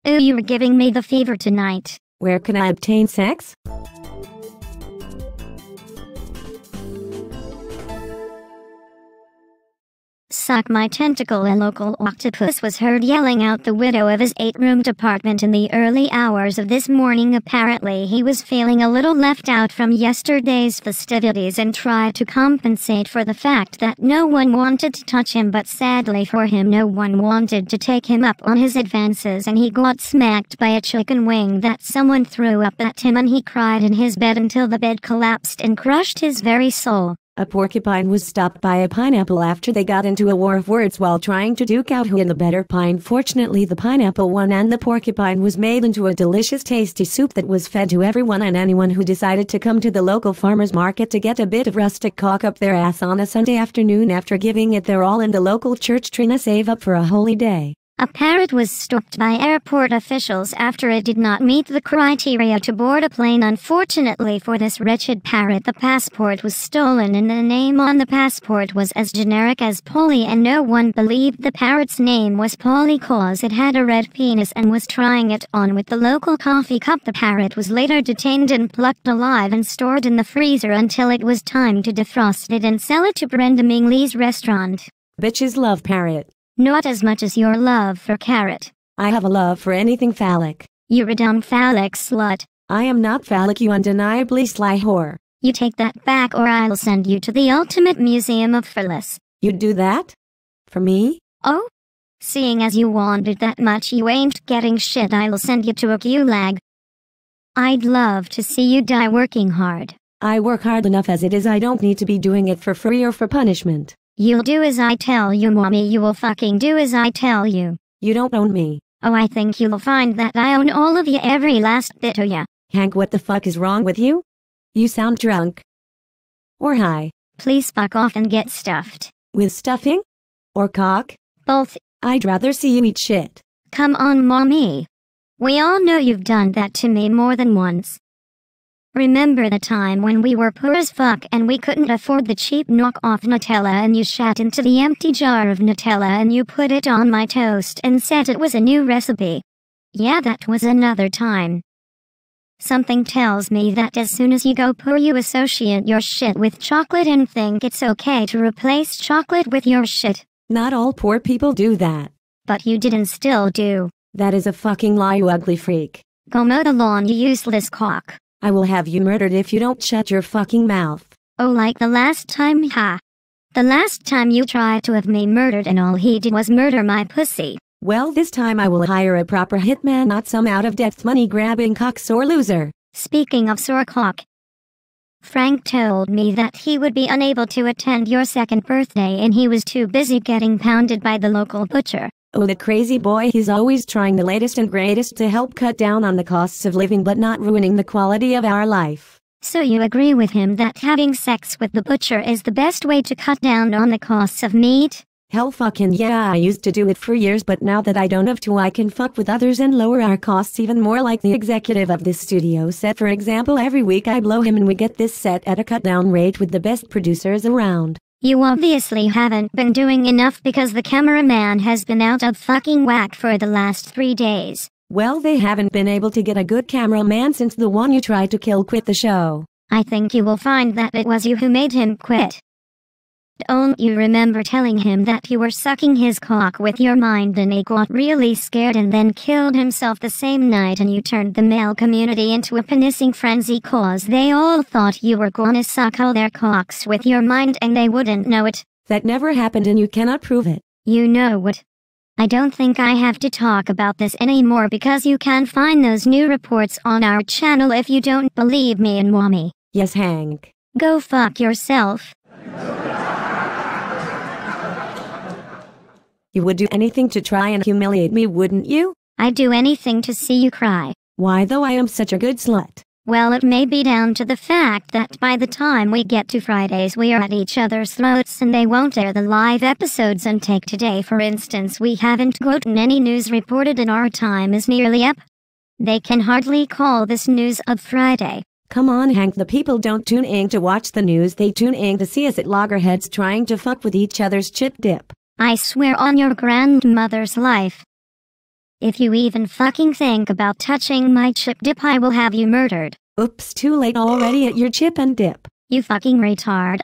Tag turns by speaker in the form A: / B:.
A: Ooh, you were giving me the fever tonight.
B: Where can I obtain sex?
A: Suck my tentacle. A local octopus was heard yelling out the window of his 8-room apartment in the early hours of this morning. Apparently he was feeling a little left out from yesterday's festivities and tried to compensate for the fact that no one wanted to touch him, but sadly for him no one wanted to take him up on his advances, and he got smacked by a chicken wing that someone threw up at him, and he cried in his bed until the bed collapsed and crushed his very soul.
B: A porcupine was stopped by a pineapple after they got into a war of words while trying to duke out who in the better pine. Fortunately, the pineapple won, and the porcupine was made into a delicious, tasty soup that was fed to everyone and anyone who decided to come to the local farmer's market to get a bit of rustic cock up their ass on a Sunday afternoon after giving it their all in the local church trying to save up for a holy day.
A: A parrot was stopped by airport officials after it did not meet the criteria to board a plane. Unfortunately for this wretched parrot, the passport was stolen and the name on the passport was as generic as Polly, and no one believed the parrot's name was Polly cause it had a red penis and was trying it on with the local coffee cup. The parrot was later detained and plucked alive and stored in the freezer until it was time to defrost it and sell it to Brenda Mingley's restaurant.
B: Bitches love parrot.
A: Not as much as your love for carrot.
B: I have a love for anything phallic.
A: You're a dumb phallic slut.
B: I am not phallic, you undeniably sly whore.
A: You take that back or I'll send you to the ultimate museum of phallus.
B: You'd do that? For me?
A: Oh? Seeing as you wanted that much you ain't getting shit, I'll send you to a gulag. I'd love to see you die working hard.
B: I work hard enough as it is. I don't need to be doing it for free or for punishment.
A: You'll do as I tell you, mommy. You will fucking do as I tell you.
B: You don't own me.
A: Oh, I think you'll find that I own all of you, every last bit of ya.
B: Hank, what the fuck is wrong with you? You sound drunk. Or high.
A: Please fuck off and get stuffed.
B: With stuffing? Or cock?
A: Both.
B: I'd rather see you eat shit.
A: Come on, mommy. We all know you've done that to me more than once. Remember the time when we were poor as fuck and we couldn't afford the cheap knockoff Nutella and you shat into the empty jar of Nutella and you put it on my toast and said it was a new recipe? Yeah, that was another time. Something tells me that as soon as you go poor you associate your shit with chocolate and think it's okay to replace chocolate with your shit.
B: Not all poor people do that.
A: But you did and still do.
B: That is a fucking lie, you ugly freak.
A: Go mow the lawn, you useless cock.
B: I will have you murdered if you don't shut your fucking mouth.
A: Oh, like the last time, ha? The last time you tried to have me murdered and all he did was murder my pussy.
B: Well, this time I will hire a proper hitman, not some out-of-depth money-grabbing cock-sore loser.
A: Speaking of sore cock, Frank told me that he would be unable to attend your second birthday and he was too busy getting pounded by the local butcher.
B: Oh, the crazy boy, he's always trying the latest and greatest to help cut down on the costs of living but not ruining the quality of our life.
A: So you agree with him that having sex with the butcher is the best way to cut down on the costs of meat?
B: Hell fucking yeah, I used to do it for years, but now that I don't have to, I can fuck with others and lower our costs even more, like the executive of this studio set. For example, every week I blow him and we get this set at a cut down rate with the best producers around.
A: You obviously haven't been doing enough because the cameraman has been out of fucking whack for the last 3 days.
B: Well, they haven't been able to get a good cameraman since the one you tried to kill quit the show.
A: I think you will find that it was you who made him quit. Don't you remember telling him that you were sucking his cock with your mind and he got really scared and then killed himself the same night, and you turned the male community into a pissing frenzy cause they all thought you were gonna suck all their cocks with your mind and they wouldn't know it?
B: That never happened and you cannot prove it.
A: You know what? I don't think I have to talk about this anymore because you can find those new reports on our channel if you don't believe me and mommy.
B: Yes, Hank.
A: Go fuck yourself.
B: You would do anything to try and humiliate me, wouldn't you?
A: I'd do anything to see you cry.
B: Why, though I am such a good slut?
A: Well, it may be down to the fact that by the time we get to Fridays we are at each other's throats and they won't air the live episodes, and take today for instance, we haven't gotten any news reported and our time is nearly up. They can hardly call this news of Friday.
B: Come on, Hank, the people don't tune in to watch the news, they tune in to see us at loggerheads trying to fuck with each other's chip dip.
A: I swear on your grandmother's life. If you even fucking think about touching my chip dip, I will have you murdered.
B: Oops, too late already at your chip and dip.
A: You fucking retard.